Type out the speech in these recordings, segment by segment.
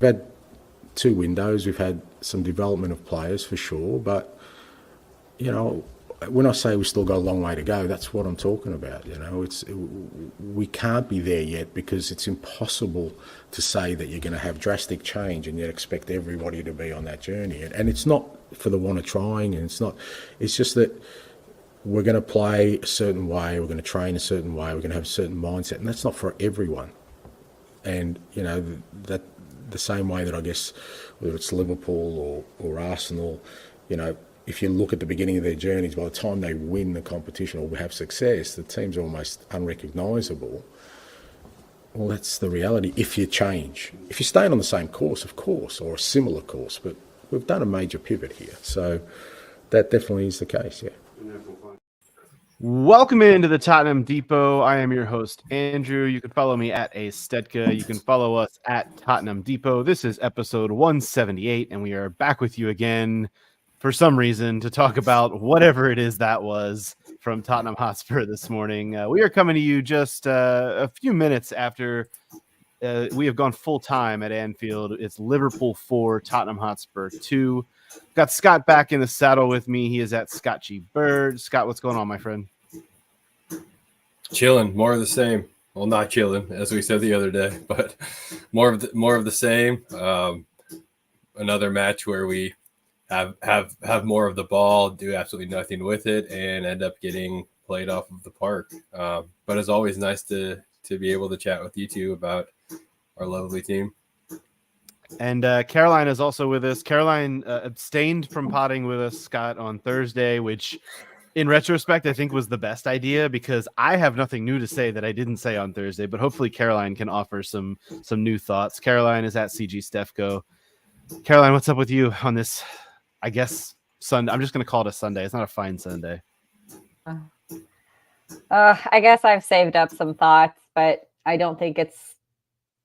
had 2 windows. We've had some development of players for sure, but when I say we still got a long way to go, that's what I'm talking about. We can't be there yet because it's impossible to say that you're going to have drastic change and yet expect everybody to be on that journey. And it's not for the want of trying, and it's just that we're going to play a certain way, we're going to train a certain way, we're going to have a certain mindset, and that's not for everyone. And that the same way that I guess whether it's Liverpool or Arsenal, if you look at the beginning of their journeys, by the time they win the competition or have success, the team's almost unrecognisable. Well, that's the reality if you change. If you're staying on the same course, of course, or a similar course, but we've done a major pivot here. So that definitely is the case, yeah. Welcome into the Tottenham Depot. I am your host, Andrew. You can follow me at Astedka. You can follow us at Tottenham Depot. This is episode 178, and we are back with you again for some reason to talk about whatever it is that was from Tottenham Hotspur this morning. We are coming to you just a few minutes after we have gone full time at Anfield. It's Liverpool 4, Tottenham Hotspur 2. Got Scott back in the saddle with me. He is at Scott G. Bird. Scott, what's going on, my friend? Chilling, more of the same. Well, not chilling, as we said the other day, but more of the same. Another match where we have more of the ball, do absolutely nothing with it, and end up getting played off of the park. But it's always nice to be able to chat with you two about our lovely team. And Caroline is also with us. Caroline abstained from potting with us, Scott, on Thursday, which in retrospect, I think was the best idea because I have nothing new to say that I didn't say on Thursday, but hopefully Caroline can offer some new thoughts. Caroline is at CG Stefko. Caroline, what's up with you on this, I guess, Sunday? I'm just going to call it a Sunday. It's not a fine Sunday. I guess I've saved up some thoughts, but I don't think it's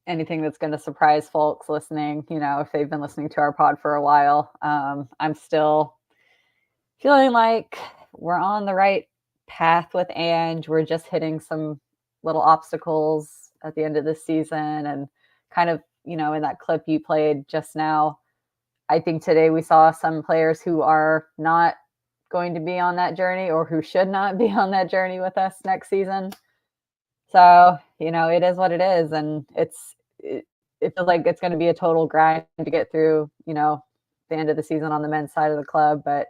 anything that's going to surprise folks listening, if they've been listening to our pod for a while. I'm still feeling like we're on the right path with Ange. We're just hitting some little obstacles at the end of the season, and kind of, in that clip you played just now, I think today we saw some players who are not going to be on that journey or who should not be on that journey with us next season. So, it is what it is. And it feels like it's going to be a total grind to get through, the end of the season on the men's side of the club, but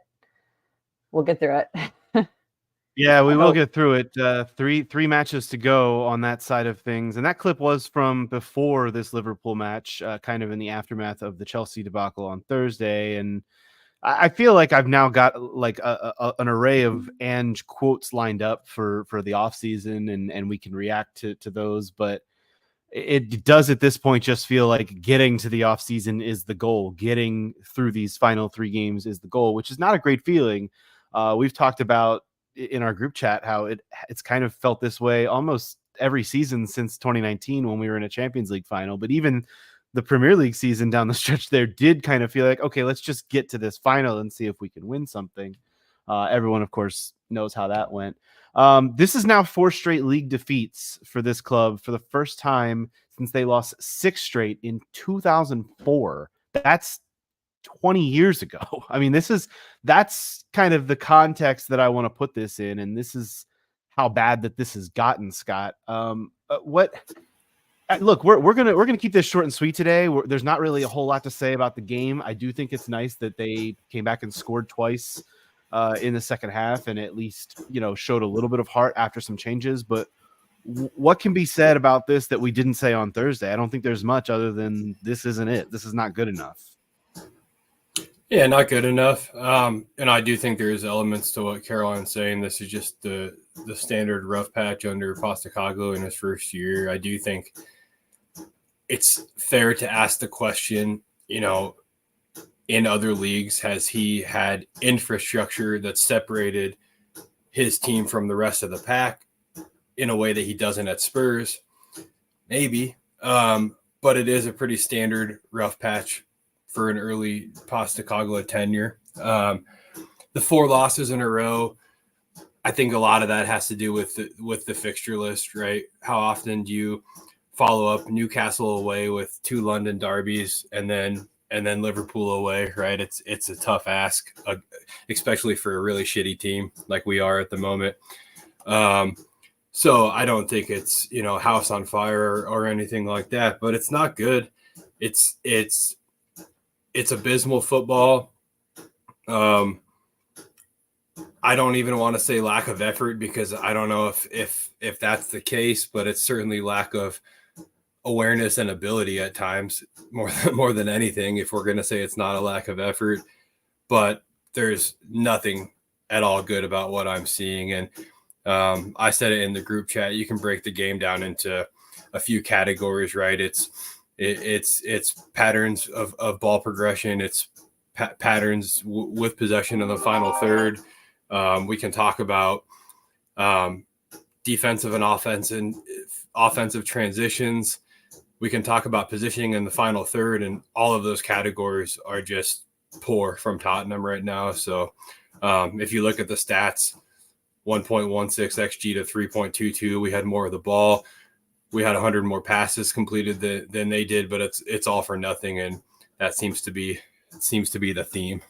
we'll get through it. Yeah, we will get through it. Three matches to go on that side of things. And that clip was from before this Liverpool match, kind of in the aftermath of the Chelsea debacle on Thursday. And I feel like I've now got like an array of Ange quotes lined up for the offseason, and we can react to those. But it does at this point just feel like getting to the offseason is the goal. Getting through these final 3 games is the goal, which is not a great feeling. We've talked about in our group chat how it's kind of felt this way almost every season since 2019 when we were in a Champions League final. But even the Premier League season down the stretch there did kind of feel like, okay, let's just get to this final and see if we can win something. Everyone, of course, knows how that went. This is now 4 straight league defeats for this club for the first time since they lost 6 straight in 2004. That's 20 years ago. I mean, that's kind of the context that I want to put this in, and this is how bad that this has gotten, Scott. Look, we're gonna keep this short and sweet today. There's not really a whole lot to say about the game. I do think it's nice that they came back and scored twice in the second half, and at least showed a little bit of heart after some changes. But what can be said about this that we didn't say on Thursday? I don't think there's much other than this isn't it. This is not good enough. Yeah, not good enough. And I do think there's elements to what Caroline's saying. This is just the standard rough patch under Postecoglou in his first year. I do think it's fair to ask the question, in other leagues, has he had infrastructure that separated his team from the rest of the pack in a way that he doesn't at Spurs? Maybe. But it is a pretty standard rough patch for an early Postecoglou tenure. The 4 losses in a row, I think a lot of that has to do with the fixture list, right? How often do you follow up Newcastle away with 2 London derbies, and then Liverpool away, right? It's a tough ask, especially for a really shitty team like we are at the moment. So I don't think it's, house on fire or anything like that, but it's not good. It's abysmal football. I don't even want to say lack of effort, because I don't know if that's the case, but it's certainly lack of awareness and ability at times, more than anything, if we're going to say it's not a lack of effort. But there's nothing at all good about what I'm seeing. And I said it in the group chat, you can break the game down into a few categories, right? It's patterns of ball progression. It's patterns with possession in the final third. We can talk about defensive and offensive transitions. We can talk about positioning in the final third, and all of those categories are just poor from Tottenham right now. So if you look at the stats, 1.16 XG to 3.22, we had more of the ball. We had 100 more passes completed than they did, but it's all for nothing, and that seems to be the theme.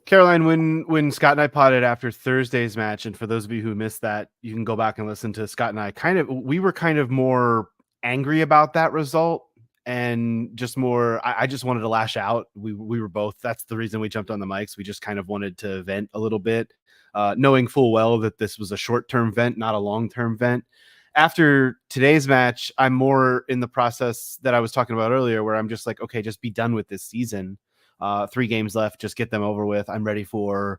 Caroline, when Scott and I potted after Thursday's match, and for those of you who missed that, you can go back and listen to Scott and I. We were kind of more angry about that result, and just more, I just wanted to lash out. We were both, that's the reason we jumped on the mics. We just kind of wanted to vent a little bit, knowing full well that this was a short-term vent, not a long-term vent. After today's match, I'm more in the process that I was talking about earlier, where I'm just like, okay, just be done with this season. 3 games left, just get them over with. I'm ready for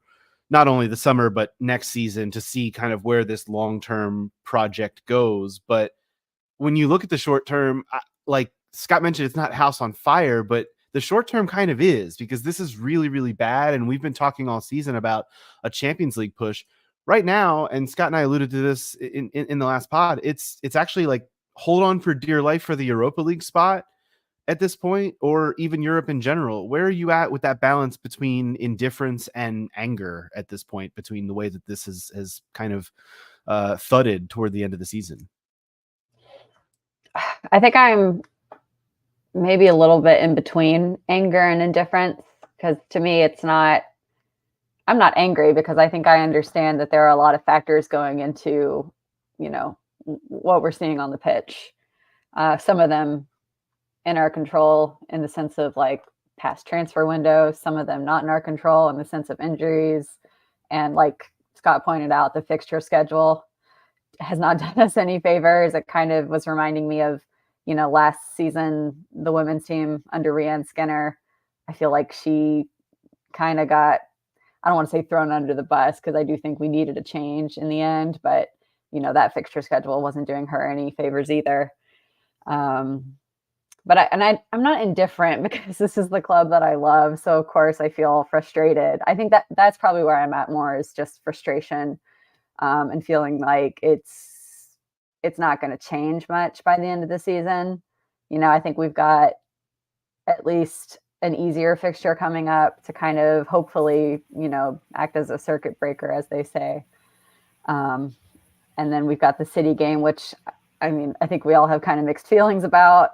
not only the summer, but next season to see kind of where this long-term project goes. But when you look at the short term, like Scott mentioned, it's not house on fire, but the short term kind of is, because this is really, really bad. And we've been talking all season about a Champions League push right now. And Scott and I alluded to this in the last pod. It's actually like hold on for dear life for the Europa League spot at this point, or even Europe in general. Where are you at with that balance between indifference and anger at this point, between the way that this has kind of thudded toward the end of the season? I think I'm maybe a little bit in between anger and indifference, because to me, I'm not angry, because I think I understand that there are a lot of factors going into, what we're seeing on the pitch. Some of them in our control in the sense of like past transfer windows, some of them not in our control in the sense of injuries. And like Scott pointed out, the fixture schedule has not done us any favors. It kind of was reminding me of, last season, the women's team under Rianne Skinner. I feel like she kind of got, I don't want to say thrown under the bus, because I do think we needed a change in the end, but that fixture schedule wasn't doing her any favors either. But I'm not indifferent, because this is the club that I love. So of course I feel frustrated. I think that's probably where I'm at more, is just frustration, and feeling like it's not going to change much by the end of the season. I think we've got at least an easier fixture coming up to kind of hopefully, act as a circuit breaker, as they say. And then we've got the City game, which I think we all have kind of mixed feelings about.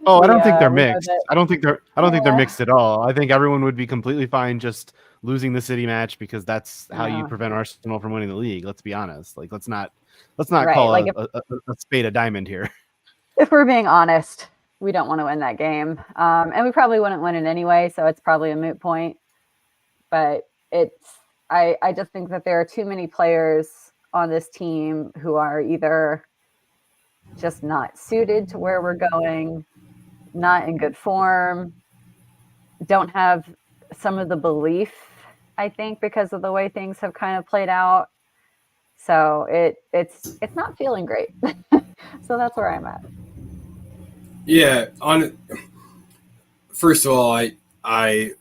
Oh, I don't think they're mixed. I don't think they're mixed at all. I think everyone would be completely fine just losing the City match, because that's how you prevent Arsenal from winning the league. Let's be honest. Like, let's not right. Call like a spade a diamond here. If we're being honest, we don't want to win that game. And we probably wouldn't win it anyway, so it's probably a moot point. But I just think that there are too many players on this team who are either just not suited to where we're going, not in good form, don't have some of the belief, I think, because of the way things have kind of played out. So it's not feeling great. So that's where I'm at. Yeah. First of all, I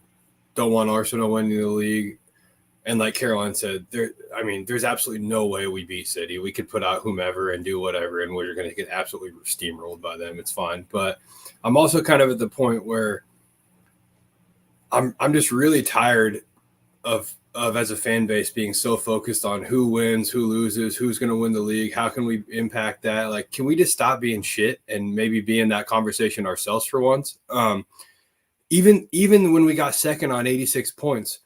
don't want Arsenal winning the league. And like Caroline said, there's absolutely no way we beat City. We could put out whomever and do whatever, and we're going to get absolutely steamrolled by them. It's fine. But I'm also kind of at the point where I'm just really tired of as a fan base being so focused on who wins, who loses, who's going to win the league, how can we impact that? Like, can we just stop being shit and maybe be in that conversation ourselves for once? Even when we got second on 86 points,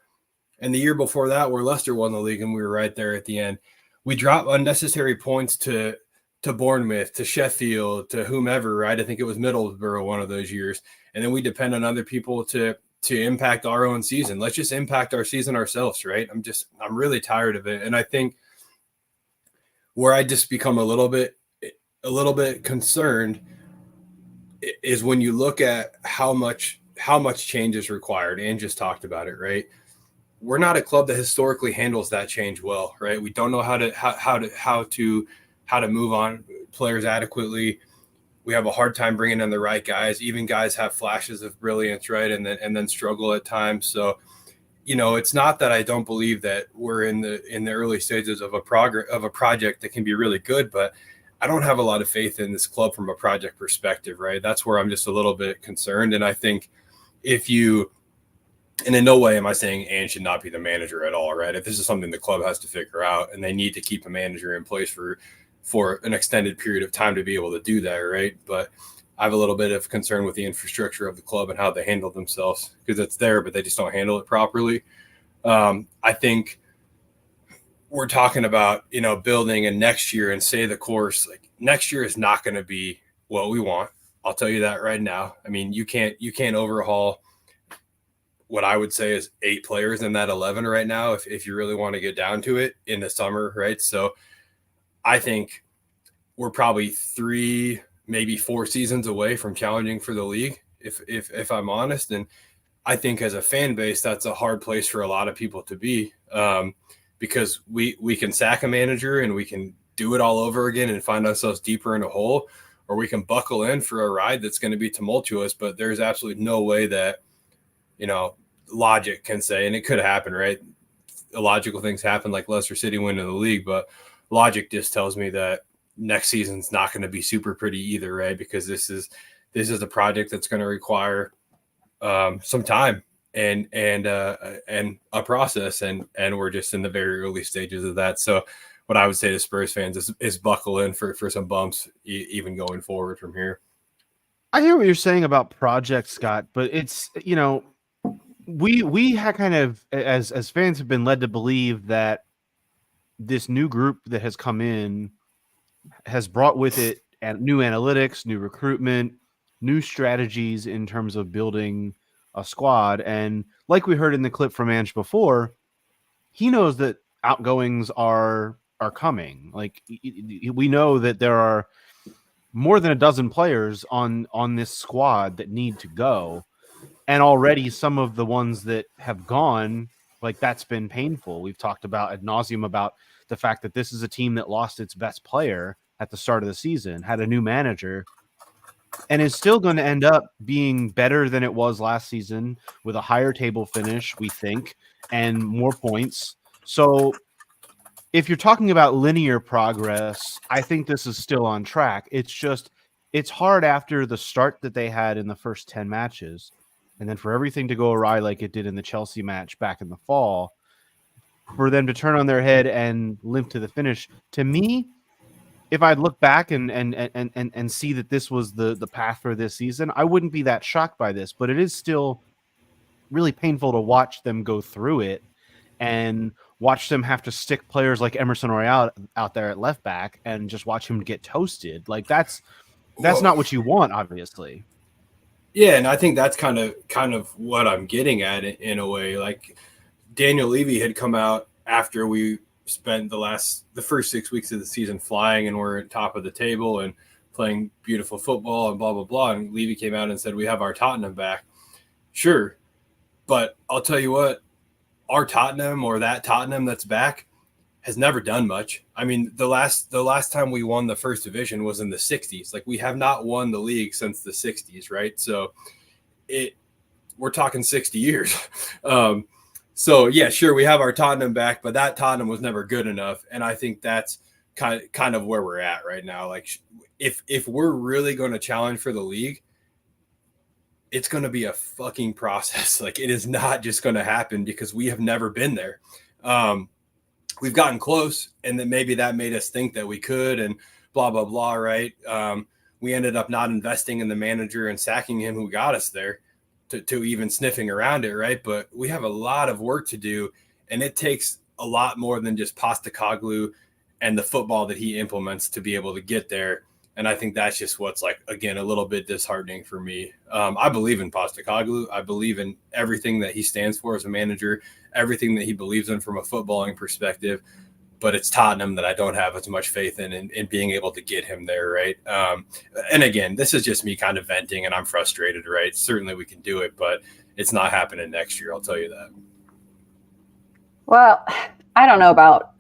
and the year before that, where Leicester won the league and we were right there at the end, we dropped unnecessary points to Bournemouth, to Sheffield, to whomever, right? I think it was Middlesbrough one of those years. And then we depend on other people to impact our own season. Let's just impact our season ourselves, right? I'm really tired of it. And I think where I just become a little bit concerned is when you look at how much change is required. And just talked about it, right? We're not a club that historically handles that change well, right? We don't know how to move on players adequately. We have a hard time bringing in the right guys. Even guys have flashes of brilliance, right? And then struggle at times. So, it's not that I don't believe that we're in the early stages of a project that can be really good, but I don't have a lot of faith in this club from a project perspective, right? That's where I'm just a little bit concerned. And I think and in no way am I saying Ange should not be the manager at all, right? If this is something the club has to figure out, and they need to keep a manager in place for an extended period of time to be able to do that, right? But I have a little bit of concern with the infrastructure of the club and how they handle themselves, because it's there, but they just don't handle it properly. I think we're talking about, building a next year and say the course, like next year is not going to be what we want. I'll tell you that right now. I mean, you can't overhaul what I would say is 8 players in that 11 right now, if you really want to get down to it in the summer, right? So I think we're probably 3, maybe 4 seasons away from challenging for the league, if I'm honest. And I think as a fan base, that's a hard place for a lot of people to be, because we can sack a manager and we can do it all over again and find ourselves deeper in a hole, or we can buckle in for a ride that's going to be tumultuous. But there's absolutely no way that, logic can say, and it could happen, right? Illogical things happen, like Leicester City winning the league, but logic just tells me that next season's not going to be super pretty either, right? Because this is a project that's going to require some time and a process, and we're just in the very early stages of that. So what I would say to Spurs fans is buckle in for some bumps, even going forward from here. I hear what you're saying about project, Scott, but it's, we had kind of, as fans, have been led to believe that this new group that has come in has brought with it new analytics, new recruitment, new strategies in terms of building a squad. And like we heard in the clip from Ange before, he knows that outgoings are coming. Like, we know that there are more than a dozen players on this squad that need to go. And already some of the ones that have gone, like, that's been painful. We've talked about ad nauseum about the fact that this is a team that lost its best player at the start of the season, had a new manager, and is still going to end up being better than it was last season, with a higher table finish, we think, and more points. So if you're talking about linear progress, I think this is still on track. It's just, it's hard after the start that they had in the first 10 matches, and then for everything to go awry like it did in the Chelsea match back in the fall, for them to turn on their head and limp to the finish. To me, if I'd look back and see that this was the path for this season, I wouldn't be that shocked by this. But it is still really painful to watch them go through it and watch them have to stick players like Emerson Royale out there at left back and just watch him get toasted. Like, that's not what you want, obviously. Yeah, and I think that's kind of what I'm getting at in a way. Like, Daniel Levy had come out after we spent the first 6 weeks of the season flying and we're at top of the table and playing beautiful football and blah, blah, blah. And Levy came out and said, we have our Tottenham back. Sure. But I'll tell you what, our Tottenham, or that Tottenham that's back, has never done much. I mean, the last time we won the first division was in the 60s. Like, we have not won the league since the 60s, right? So we're talking 60 years. So yeah, sure, we have our Tottenham back, but that Tottenham was never good enough. And I think that's kind of where we're at right now. Like, if we're really going to challenge for the league, it's going to be a fucking process. Like, it is not just going to happen because we have never been there. We've gotten close, and then maybe that made us think that we could, and blah, blah, blah, right? We ended up not investing in the manager and sacking him who got us there to even sniffing around it, right? But we have a lot of work to do, and it takes a lot more than just Postecoglou and the football that he implements to be able to get there. And I think that's just what's, like, again, a little bit disheartening for me. I believe in Postecoglou. I believe in everything that he stands for as a manager, everything that he believes in from a footballing perspective. But it's Tottenham that I don't have as much faith in being able to get him there, right? And again, this is just me kind of venting, and I'm frustrated, right? Certainly we can do it, but it's not happening next year, I'll tell you that. Well, I don't know about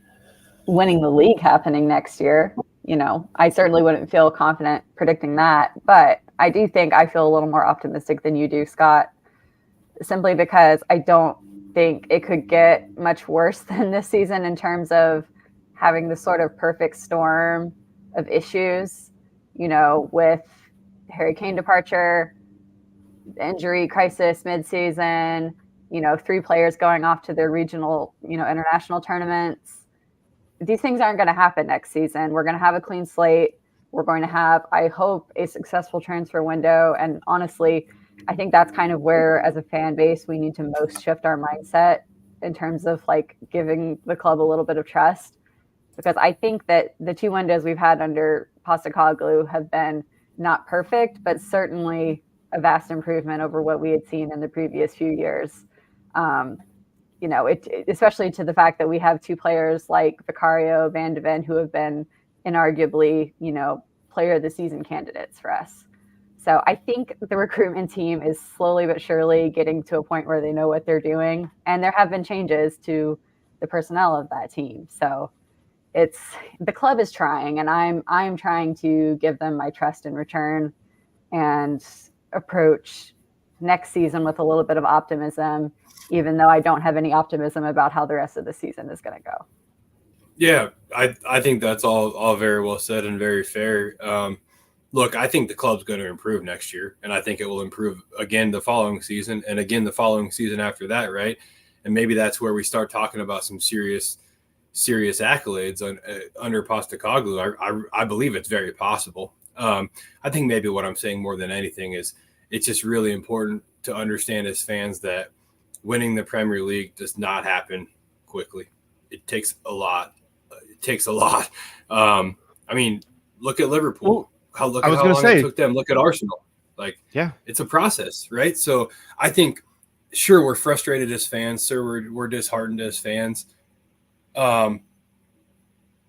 winning the league happening next year. You know, I certainly wouldn't feel confident predicting that, but I do think I feel a little more optimistic than you do, Scott, simply because I don't think it could get much worse than this season in terms of having the sort of perfect storm of issues, you know, with Harry Kane departure, injury crisis midseason, you know, 3 players going off to their regional, you know, international tournaments. These things aren't going to happen next season. We're going to have a clean slate. We're going to have, I hope, a successful transfer window. And honestly, I think that's kind of where, as a fan base, we need to most shift our mindset in terms of, like, giving the club a little bit of trust. Because I think that the 2 windows we've had under Postecoglou have been not perfect, but certainly a vast improvement over what we had seen in the previous few years. You know, it especially to the fact that we have 2 players like Vicario, Van de Ven, who have been inarguably, you know, player of the season candidates for us. So I think the recruitment team is slowly but surely getting to a point where they know what they're doing. And there have been changes to the personnel of that team. So the club is trying, and I'm trying to give them my trust in return and approach next season with a little bit of optimism, even though I don't have any optimism about how the rest of the season is going to go. Yeah, I think that's all very well said and very fair. Look, I think the club's going to improve next year, and I think it will improve again the following season, and again the following season after that, right? And maybe that's where we start talking about some serious accolades under Postecoglou. I believe it's very possible. I think maybe what I'm saying more than anything is it's just really important to understand as fans that winning the Premier League does not happen quickly. It takes a lot. I mean, look at Liverpool. Look at how long it took them. Look at Arsenal. Like, yeah, it's a process, right? So I think, sure, we're frustrated as fans. Sure, we're disheartened as fans. But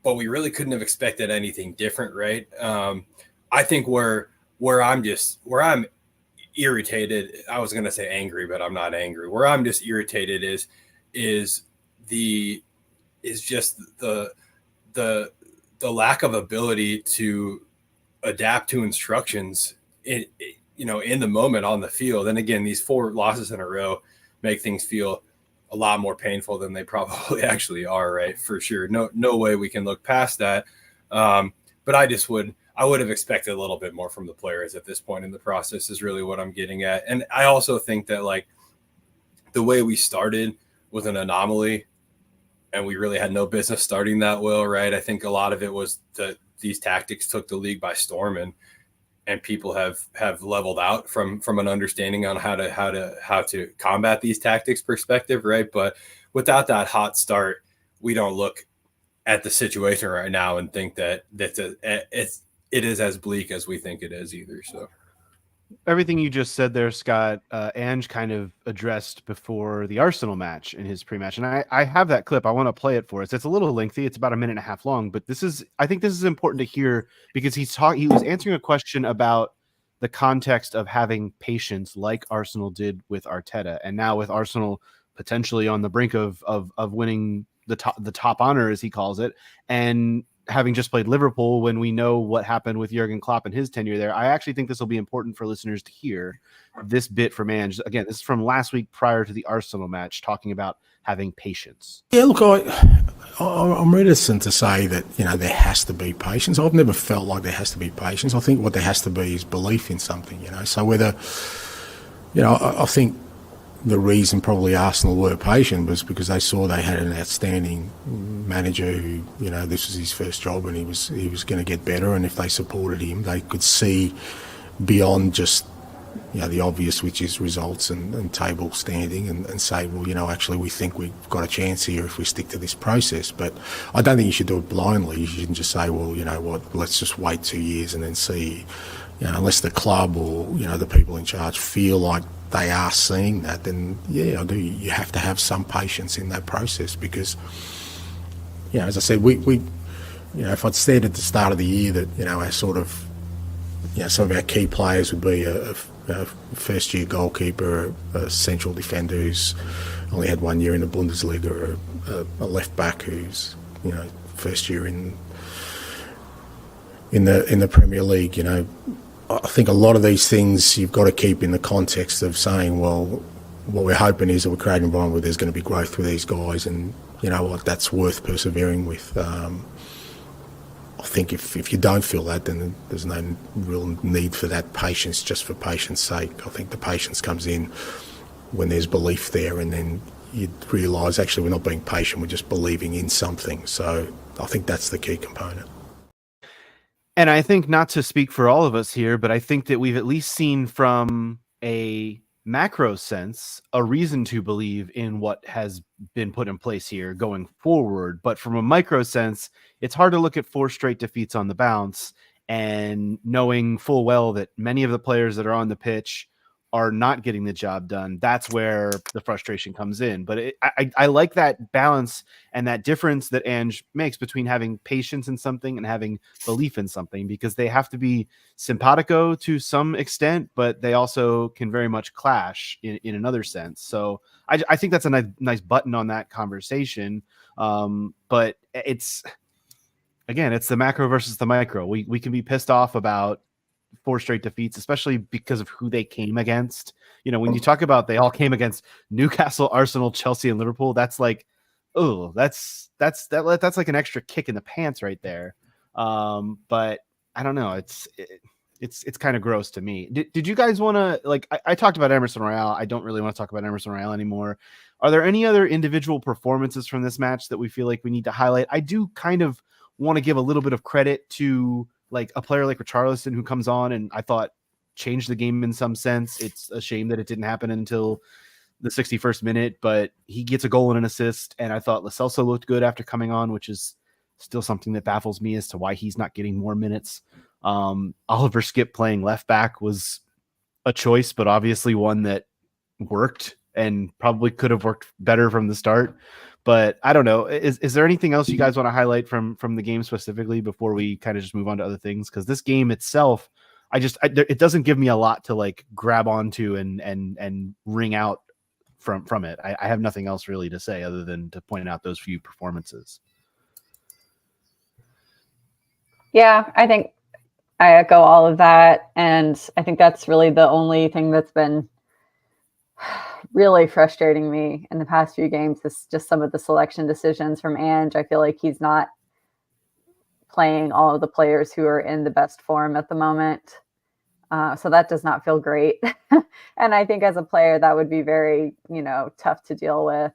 we really couldn't have expected anything different, right? I think where I'm irritated, I was going to say angry, but I'm not angry. Where I'm just irritated is just the lack of ability to adapt to instructions in the moment on the field. And again, these 4 losses in a row make things feel a lot more painful than they probably actually are, right? For sure. No way we can look past that. But I would have expected a little bit more from the players at this point in the process is really what I'm getting at. And I also think that, like, the way we started was an anomaly, and we really had no business starting that well, right? I think a lot of it was that these tactics took the league by storm, and people have leveled out from an understanding on how to combat these tactics perspective, right? But without that hot start, we don't look at the situation right now and think that it is as bleak as we think it is either. So everything you just said there, Scott, Ange kind of addressed before the Arsenal match in his pre-match. And I have that clip. I want to play it for us. It's a little lengthy. It's about 1.5 minutes long, but I think this is important to hear because he was answering a question about the context of having patience like Arsenal did with Arteta. And now with Arsenal potentially on the brink of winning the top honor, as he calls it, and having just played Liverpool when we know what happened with Jurgen Klopp and his tenure there. I actually think this will be important for listeners to hear this bit from Ange. Again, this is from last week prior to the Arsenal match, talking about having patience. Yeah, look, I'm reticent to say that, there has to be patience. I've never felt like there has to be patience. I think what there has to be is belief in something, So I think the reason probably Arsenal were patient was because they saw they had an outstanding manager who, this was his first job and he was going to get better. And if they supported him, they could see beyond just, the obvious, which is results and table standing, and say, well, actually we think we've got a chance here if we stick to this process. But I don't think you should do it blindly. You shouldn't just say, well, you know what, let's just wait 2 years and then see, unless the club or, the people in charge feel like they are seeing that, then you have to have some patience in that process because, as I said, we if I'd said at the start of the year that, our sort of, some of our key players would be a first-year goalkeeper, a central defender who's only had 1 year in the Bundesliga, or a left-back who's, first year in the Premier League, I think a lot of these things you've got to keep in the context of saying, well, what we're hoping is that we're creating an environment where there's going to be growth with these guys, and you know what, that's worth persevering with. I think if you don't feel that, then there's no real need for that patience just for patience sake. I think the patience comes in when there's belief there, and then you realise actually we're not being patient, we're just believing in something. So I think that's the key component. And I think, not to speak for all of us here, but I think that we've at least seen from a macro sense a reason to believe in what has been put in place here going forward. But from a micro sense, it's hard to look at 4 straight defeats on the bounce and knowing full well that many of the players that are on the pitch are not getting the job done. That's where the frustration comes in. But I like that balance and that difference that Ange makes between having patience in something and having belief in something, because they have to be simpatico to some extent, but they also can very much clash in another sense. So I think that's a nice button on that conversation. But it's the macro versus the micro. We can be pissed off about 4 straight defeats, especially because of who they came against. When you talk about they all came against Newcastle, Arsenal, Chelsea, and Liverpool, that's like, oh, that's like an extra kick in the pants right there. But I don't know. It's kind of gross to me. Did you guys want to, I talked about Emerson Royale. I don't really want to talk about Emerson Royale anymore. Are there any other individual performances from this match that we feel like we need to highlight? I do kind of want to give a little bit of credit to a player like Richarlison, who comes on and I thought changed the game in some sense. It's a shame that it didn't happen until the 61st minute, but he gets a goal and an assist. And I thought Lo Celso looked good after coming on, which is still something that baffles me as to why he's not getting more minutes. Oliver Skipp playing left back was a choice, but obviously one that worked and probably could have worked better from the start. But I don't know. Is there anything else you guys want to highlight from the game specifically before we kind of just move on to other things? Because this game itself, it doesn't give me a lot to grab onto and ring out from it. I have nothing else really to say other than to point out those few performances. Yeah, I think I echo all of that. And I think that's really the only thing that's been really frustrating me in the past few games is just some of the selection decisions from Ange. I feel like he's not playing all of the players who are in the best form at the moment. So that does not feel great. And I think as a player, that would be very, tough to deal with,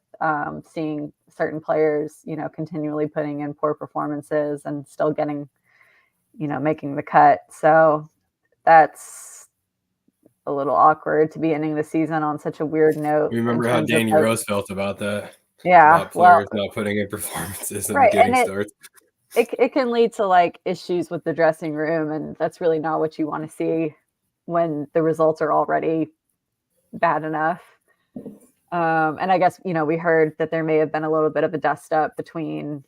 seeing certain players, continually putting in poor performances and still getting, making the cut. So that's a little awkward to be ending the season on such a weird note. Remember how Danny Rose felt about that? Yeah. About players not putting in performances and right, getting and starts. It can lead to issues with the dressing room, and that's really not what you want to see when the results are already bad enough. And I guess, we heard that there may have been a little bit of a dust up between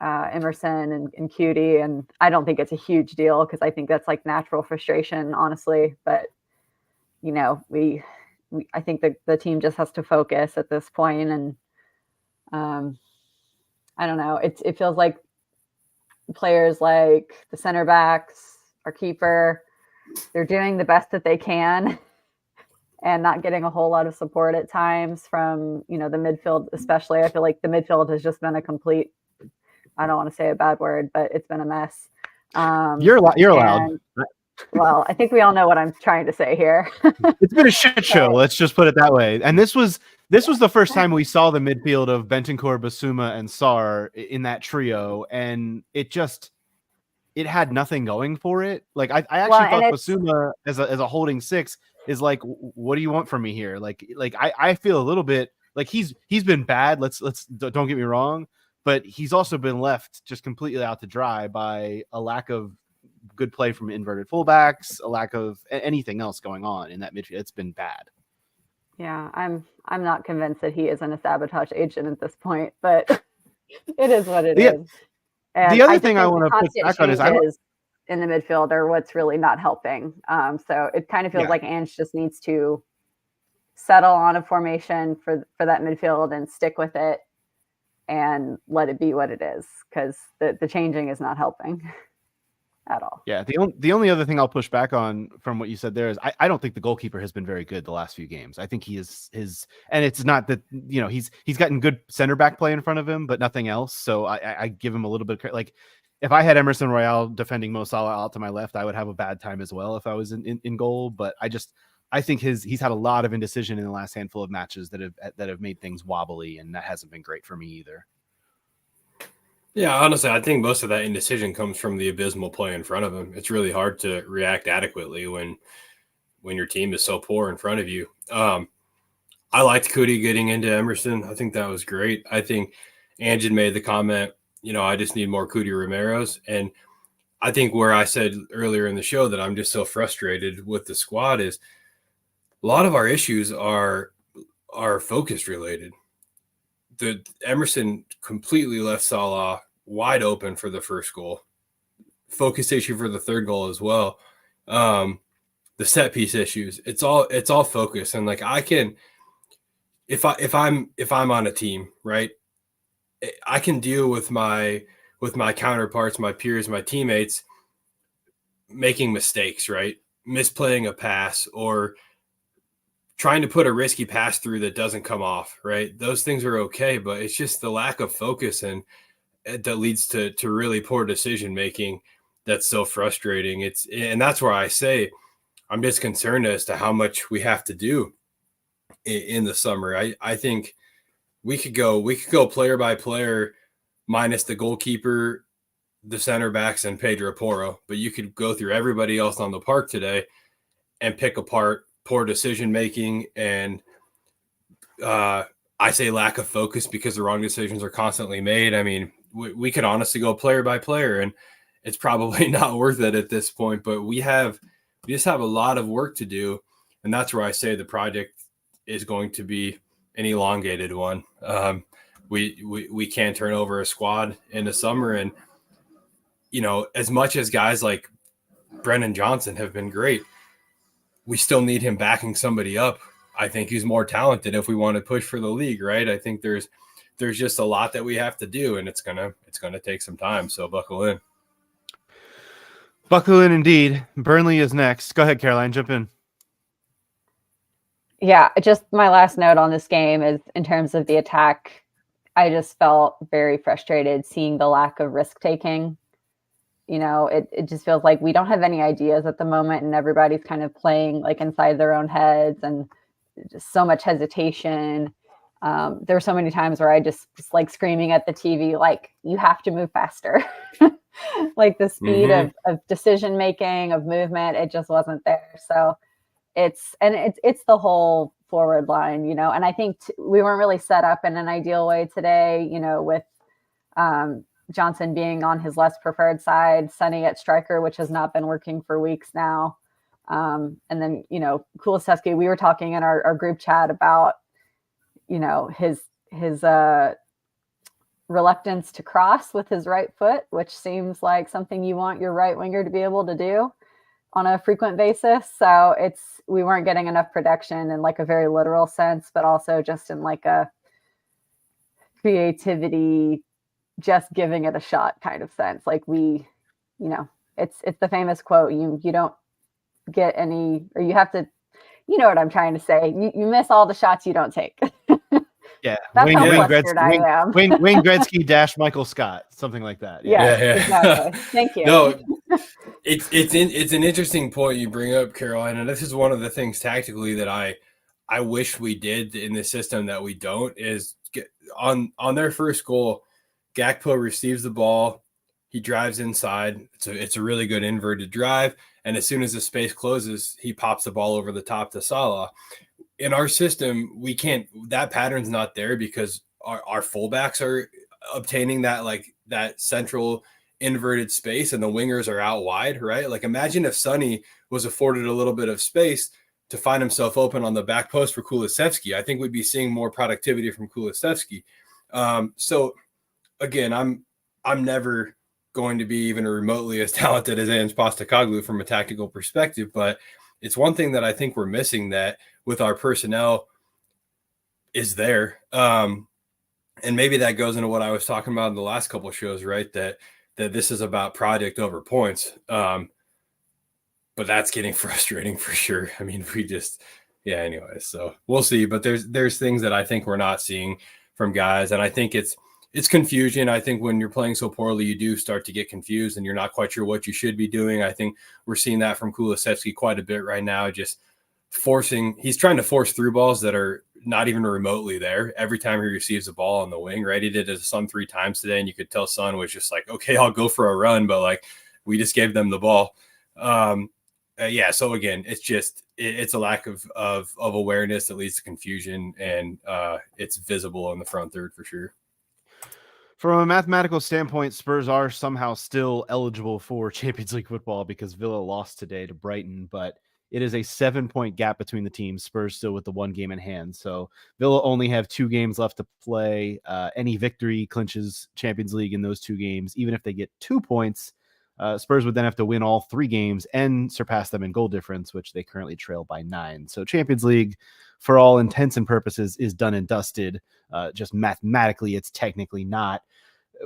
Emerson and Cutie, and I don't think it's a huge deal because I think that's natural frustration, honestly. But I think the team just has to focus at this point, and I don't know. It feels like players like the center backs, our keeper, they're doing the best that they can, and not getting a whole lot of support at times from the midfield. Especially, I feel like the midfield has just been a complete. I don't want to say a bad word, but it's been a mess. You're allowed. Well, I think we all know what I'm trying to say here. It's been a shit show. Let's just put it that way. And this was the first time we saw the midfield of Bentancur, Basuma, and Sarr in that trio, and it had nothing going for it. Like I actually thought Basuma as a holding six is like, what do you want from me here? Like I feel a little bit like he's been bad. Let's don't get me wrong, but he's also been left just completely out to dry by a lack of good play from inverted fullbacks, a lack of anything else going on in that midfield. It's been bad. Yeah, I'm not convinced that he isn't a sabotage agent at this point, but it is what it is. And the other thing I want to put back on is in the midfield are what's really not helping. So it kind of feels like Ange just needs to settle on a formation for that midfield and stick with it and let it be what it is, because the changing is not helping at all. Yeah, the only other thing I'll push back on from what you said there is I don't think the goalkeeper has been very good the last few games. I think he is and it's not that, you know, he's gotten good center back play in front of him, but nothing else. So I give him a little bit of, like, if I had Emerson Royale defending Mo Salah out to my left, I would have a bad time as well if I was in goal. But I think he's had a lot of indecision in the last handful of matches that have made things wobbly, and that hasn't been great for me either. Yeah, honestly, I think most of that indecision comes from the abysmal play in front of him. It's really hard to react adequately when your team is so poor in front of you. I liked Cudi getting into Emerson. I think that was great. I think Ange made the comment, you know, I just need more Cudi Romeros. And I think where I said earlier in the show that I'm just so frustrated with the squad is a lot of our issues are focus related. The Emerson completely left Salah wide open for the first goal. Focus issue for the third goal as well. The set piece issues. It's all focus. And like, I can, if I'm on a team, right, I can deal with my counterparts, my peers, my teammates making mistakes, right? Misplaying a pass or trying to put a risky pass through that doesn't come off, right? Those things are okay, but it's just the lack of focus and that leads to really poor decision making. That's so frustrating. And that's where I say I'm just concerned as to how much we have to do in the summer. I think we could go player by player minus the goalkeeper, the center backs, and Pedro Porro, but you could go through everybody else on the park today and pick apart poor decision making and I say lack of focus because the wrong decisions are constantly made. I mean, we could honestly go player by player, and it's probably not worth it at this point. But we just have a lot of work to do, and that's where I say the project is going to be an elongated one. We can't turn over a squad in the summer, and you know, as much as guys like Brennan Johnson have been great, we still need him backing somebody up. I think he's more talented if we want to push for the league, right? I think there's just a lot that we have to do, and it's gonna take some time. So buckle in. Buckle in, indeed. Burnley is next. Go ahead, Caroline, jump in. Yeah, just my last note on this game is in terms of the attack, I just felt very frustrated seeing the lack of risk taking. You know, it just feels like we don't have any ideas at the moment, and everybody's kind of playing like inside their own heads, and just so much hesitation. There were so many times where I just like screaming at the TV, like, you have to move faster. Like the speed of decision making, of movement, it just wasn't there. So it's the whole forward line, you know, and I think we weren't really set up in an ideal way today, you know, with Johnson being on his less preferred side, Sonny at striker, which has not been working for weeks now. And then, you know, Kulusevski, we were talking in our group chat about, you know, his reluctance to cross with his right foot, which seems like something you want your right winger to be able to do on a frequent basis. So we weren't getting enough production in like a very literal sense, but also just in like a creativity, just giving it a shot kind of sense. Like you know, it's the famous quote, you don't get any, or you have to, you know what I'm trying to say. You miss all the shots you don't take. Yeah. That's Wayne how Gretzky, frustrated I am. Wayne Gretzky - Michael Scott, something like that. Yeah. Exactly. Thank you. No, It's an interesting point you bring up, Caroline, and this is one of the things tactically that I wish we did in the system that we don't is get on their first goal. Gakpo receives the ball, he drives inside. It's a really good inverted drive, and as soon as the space closes, he pops the ball over the top to Salah. In our system, we can't. That pattern's not there because our fullbacks are obtaining that central inverted space and the wingers are out wide, right? Like imagine if Sonny was afforded a little bit of space to find himself open on the back post for Kulusevski. I think we'd be seeing more productivity from Kulusevski. So again, I'm never going to be even remotely as talented as Ange Postecoglou from a tactical perspective, but it's one thing that I think we're missing that with our personnel is there. And maybe that goes into what I was talking about in the last couple of shows, right? That this is about project over points. But that's getting frustrating for sure. I mean, anyway, so we'll see. But there's things that I think we're not seeing from guys. And I think it's confusion. I think when you're playing so poorly, you do start to get confused and you're not quite sure what you should be doing. I think we're seeing that from Kulusevski quite a bit right now, just he's trying to force through balls that are not even remotely there every time he receives a ball on the wing, right? He did it to Son 3 times today, and you could tell Son was just like, okay, I'll go for a run, but like we just gave them the ball. So again, it's a lack of awareness that leads to confusion, and it's visible in the front third for sure. From a mathematical standpoint, Spurs are somehow still eligible for Champions League football because Villa lost today to Brighton, but it is a 7-point gap between the teams. Spurs still with the 1 game in hand. So Villa only have 2 games left to play. Any victory clinches Champions League in those 2 games. Even if they get 2 points, Spurs would then have to win all 3 games and surpass them in goal difference, which they currently trail by 9. So Champions League, for all intents and purposes, is done and dusted. Just mathematically, it's technically not.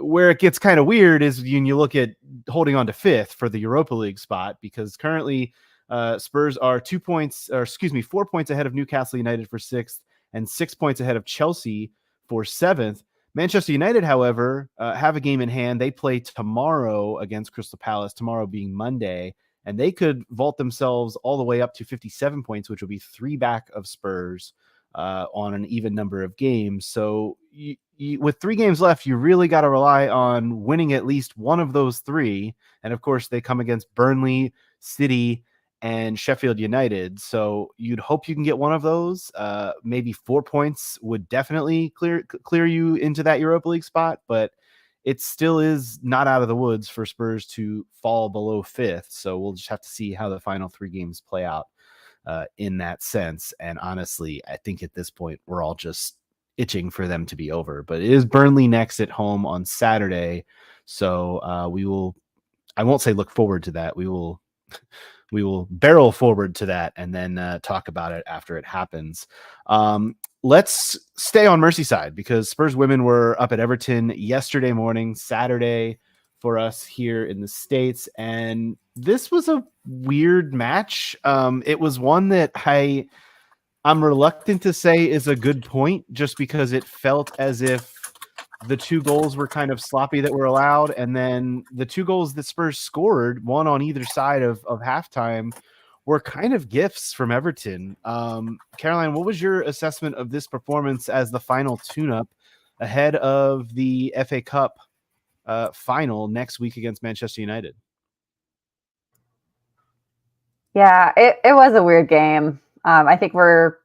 Where it gets kind of weird is when you look at holding on to 5th for the Europa League spot, because currently Spurs are 4 points ahead of Newcastle United for 6th and 6 points ahead of Chelsea for 7th. Manchester United, however, have a game in hand. They play tomorrow against Crystal Palace, tomorrow being Monday, and they could vault themselves all the way up to 57 points, which will be 3 back of Spurs on an even number of games. So with 3 games left, you really got to rely on winning at least one of those 3. And of course, they come against Burnley, City, and Sheffield United. So you'd hope you can get one of those. Maybe 4 points would definitely clear you into that Europa League spot, but it still is not out of the woods for Spurs to fall below 5th. So we'll just have to see how the final 3 games play out in that sense. And honestly, I think at this point, we're all just itching for them to be over. But it is Burnley next at home on Saturday. So I won't say look forward to that. We will barrel forward to that and then talk about it after it happens. Let's stay on Merseyside because Spurs women were up at Everton yesterday morning, Saturday for us here in the States. And this was a weird match. It was one that I'm reluctant to say is a good point just because it felt as if the 2 goals were kind of sloppy that were allowed. And then the 2 goals that Spurs scored, one on either side of halftime, were kind of gifts from Everton. Caroline, what was your assessment of this performance as the final tune-up ahead of the FA Cup final next week against Manchester United? Yeah, it was a weird game. I think we're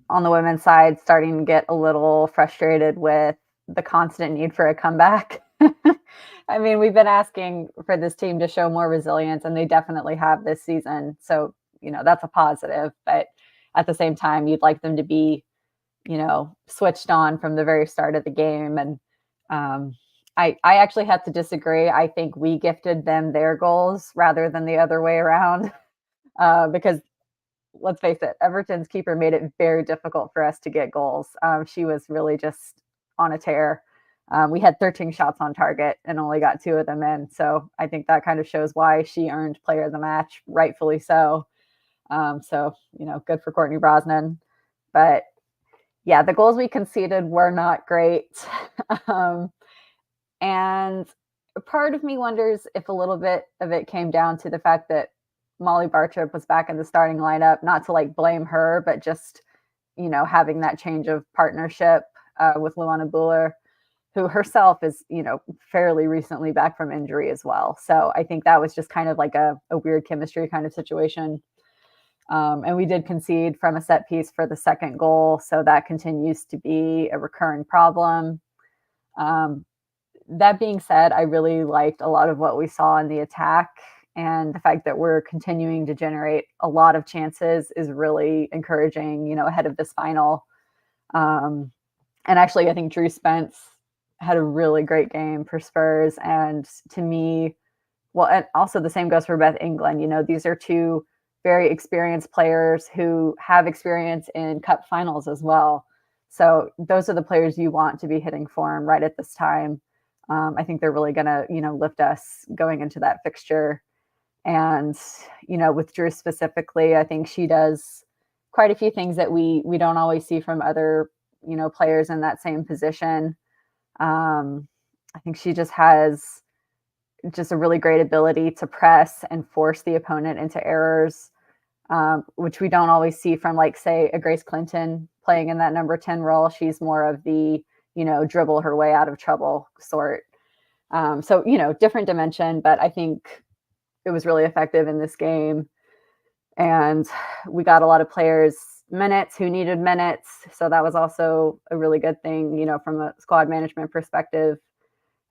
on the women's side starting to get a little frustrated with the constant need for a comeback. I mean, we've been asking for this team to show more resilience, and they definitely have this season. So, that's a positive. But at the same time, you'd like them to be, switched on from the very start of the game. And I actually have to disagree. I think we gifted them their goals rather than the other way around because let's face it, Everton's keeper made it very difficult for us to get goals. She was really just on a tear. We had 13 shots on target and only got 2 of them in. So I think that kind of shows why she earned player of the match, rightfully so. Good for Courtney Brosnan. But yeah, the goals we conceded were not great. And part of me wonders if a little bit of it came down to the fact that Molly Bartrip was back in the starting lineup, not to like blame her, but just, you know, having that change of partnership with Luana Buller, who herself is, you know, fairly recently back from injury as well. So I think that was just kind of like a weird chemistry kind of situation. And we did concede from a set piece for the second goal. So that continues to be a recurring problem. That being said, I really liked a lot of what we saw in the attack, and the fact that we're continuing to generate a lot of chances is really encouraging, you know, ahead of this final. And actually, I think Drew Spence had a really great game for Spurs. And to me, well, and also the same goes for Beth England. You know, these are two very experienced players who have experience in cup finals as well. So those are the players you want to be hitting form right at this time. I think they're really going to, you know, lift us going into that fixture. And, you know, with Drew specifically, I think she does quite a few things that we don't always see from other, you know, players in that same position. I think she just has just a really great ability to press and force the opponent into errors, which we don't always see from, like, say, a Grace Clinton playing in that number 10 role. She's more of the, you know, dribble her way out of trouble sort. So, you know, different dimension, but I think it was really effective in this game. And we got a lot of players minutes who needed minutes. So that was also a really good thing, you know, from a squad management perspective.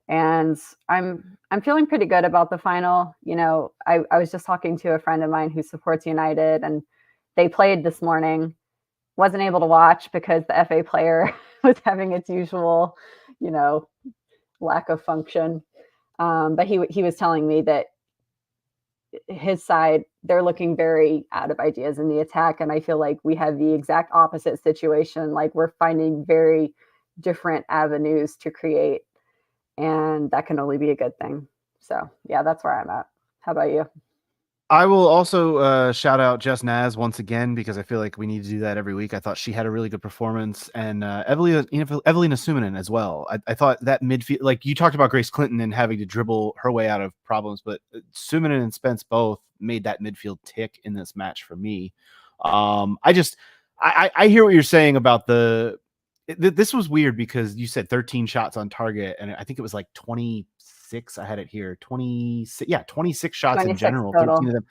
And I'm feeling pretty good about the final. You know, I was just talking to a friend of mine who supports United, and they played this morning. Wasn't able to watch because the FA player was having its usual, you know, lack of function. But he was telling me that his side, they're looking very out of ideas in the attack. And I feel like we have the exact opposite situation. Like, we're finding very different avenues to create, and that can only be a good thing. So yeah, that's where I'm at. How about you? I will also shout out Jess Naz once again, because I feel like we need to do that every week. I thought she had a really good performance, and Evelina Suminen as well. I thought that midfield, like you talked about Grace Clinton and having to dribble her way out of problems, but Suminen and Spence both made that midfield tick in this match for me. I hear what you're saying about this was weird because you said 13 shots on target, and I think it was like 26. I had it here. 26 shots 26 in general. Total. 13 of them.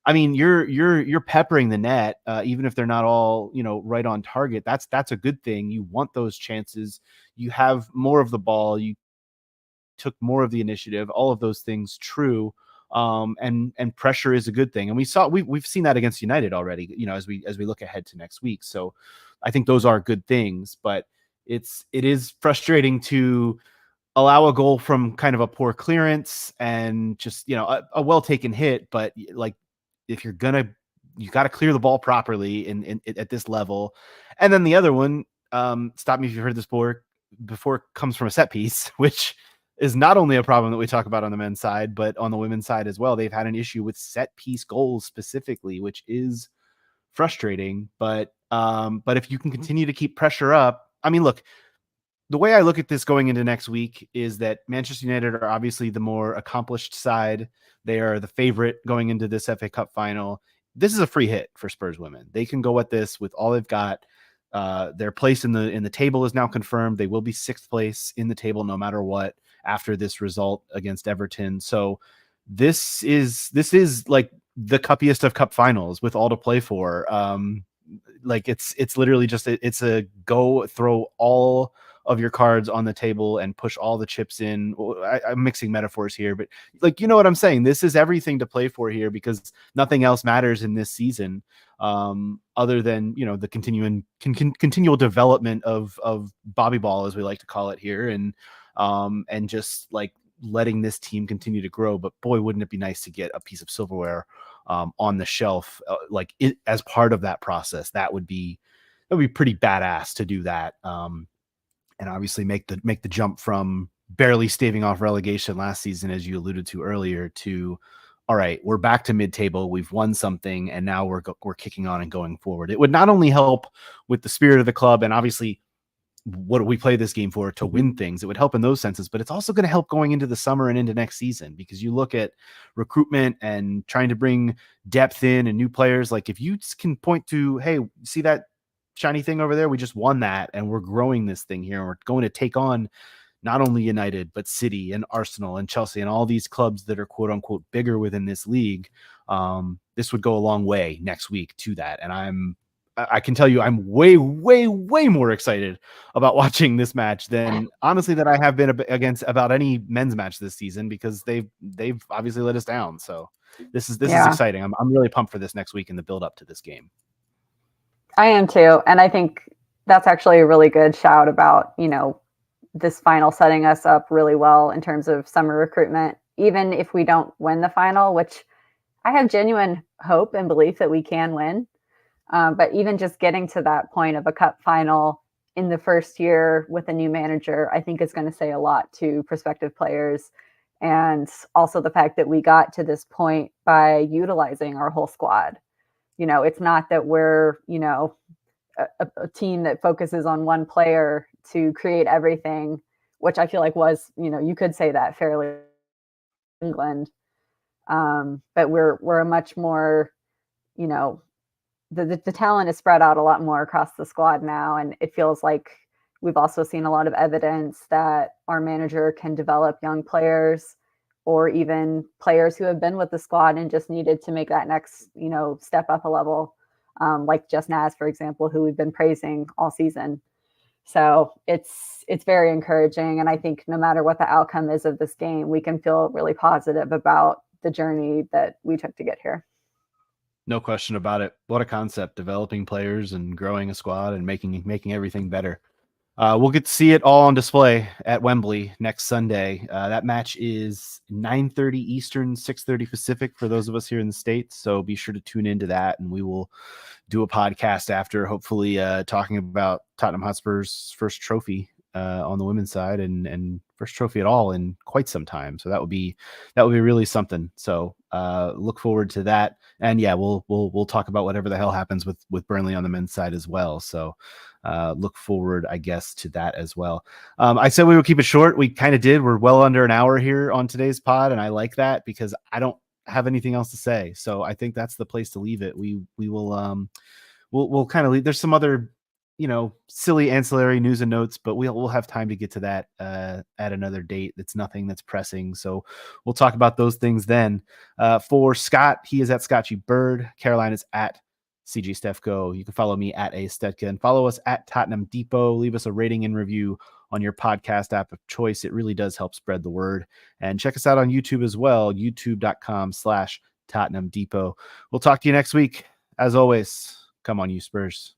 I mean, you're peppering the net, even if they're not all, you know, right on target. That's a good thing. You want those chances. You have more of the ball. You took more of the initiative. All of those things true. And pressure is a good thing. And we've seen that against United already, you know, as we look ahead to next week. So I think those are good things, but it is frustrating to allow a goal from kind of a poor clearance and just, you know, a well taken hit. But like, if you got to clear the ball properly at this level. And then the other one, stop me if you've heard this before, comes from a set piece, which is not only a problem that we talk about on the men's side, but on the women's side as well. They've had an issue with set piece goals specifically, which is frustrating. But if you can continue to keep pressure up, I mean, look, the way I look at this going into next week is that Manchester United are obviously the more accomplished side. They are the favorite going into this FA Cup final. This is a free hit for Spurs women. They can go at this with all they've got. Their place in the table is now confirmed. They will be 6th place in the table no matter what after this result against Everton. So this is like the cuppiest of cup finals with all to play for. Like it's literally just it's a go throw all of your cards on the table and push all the chips in. I'm mixing metaphors here, but like, you know what I'm saying? This is everything to play for here because nothing else matters in this season other than, you know, the continual development of Bobby Ball, as we like to call it here. And just like letting this team continue to grow. But boy, wouldn't it be nice to get a piece of silverware on the shelf, as part of that process. That would be pretty badass to do that. And obviously make the jump from barely staving off relegation last season, as you alluded to earlier, to, all right, we're back to mid-table. We've won something, and now we're kicking on and going forward. It would not only help with the spirit of the club, and obviously what do we play this game for? To win things. It would help in those senses, but it's also going to help going into the summer and into next season, because you look at recruitment and trying to bring depth in and new players. Like if you can point to, hey, see that shiny thing over there? We just won that, and we're growing this thing here, and we're going to take on not only United, but City and Arsenal and Chelsea and all these clubs that are quote unquote bigger within this league. This would go a long way next week to that. And I can tell you, I'm way, way, way more excited about watching this match than honestly that I have been against about any men's match this season, because they've obviously let us down. So this is exciting. I'm really pumped for this next week in the build up to this game. I am too. And I think that's actually a really good shout about, this final setting us up really well in terms of summer recruitment, even if we don't win the final, which I have genuine hope and belief that we can win. But even just getting to that point of a cup final in the first year with a new manager, I think is going to say a lot to prospective players. And also the fact that we got to this point by utilizing our whole squad. It's not that we're, a team that focuses on one player to create everything, which I feel like was, you could say that fairly England. But we're a much more, the talent is spread out a lot more across the squad now. And it feels like we've also seen a lot of evidence that our manager can develop young players, or even players who have been with the squad and just needed to make that next, step up a level. Like Just Naz, for example, who we've been praising all season. So it's very encouraging. And I think no matter what the outcome is of this game, we can feel really positive about the journey that we took to get here. No question about it. What a concept, developing players and growing a squad and making everything better. We'll get to see it all on display at Wembley next Sunday. That match is 9:30 Eastern, 6:30 Pacific for those of us here in the States. So be sure to tune into that, and we will do a podcast after, hopefully talking about Tottenham Hotspur's first trophy on the women's side, and first trophy at all in quite some time. So that would be really something. So look forward to that. And yeah, we'll talk about whatever the hell happens with Burnley on the men's side as well. So look forward, I guess, to that as well. I said we would keep it short. We kind of did. We're well under an hour here on today's pod, and I like that because I don't have anything else to say. So I think that's the place to leave it. We will we'll kind of leave. There's some other silly ancillary news and notes, but we'll have time to get to that at another date. It's nothing that's pressing, so we'll talk about those things then. For Scott, he is at Scott G Bird. Caroline is at CG Stefko. You can follow me at A Stetka, and follow us at Tottenham Depot. Leave us a rating and review on your podcast app of choice. It really does help spread the word. And check us out on YouTube as well, youtube.com/Tottenham Depot. We'll talk to you next week. As always, come on, you Spurs.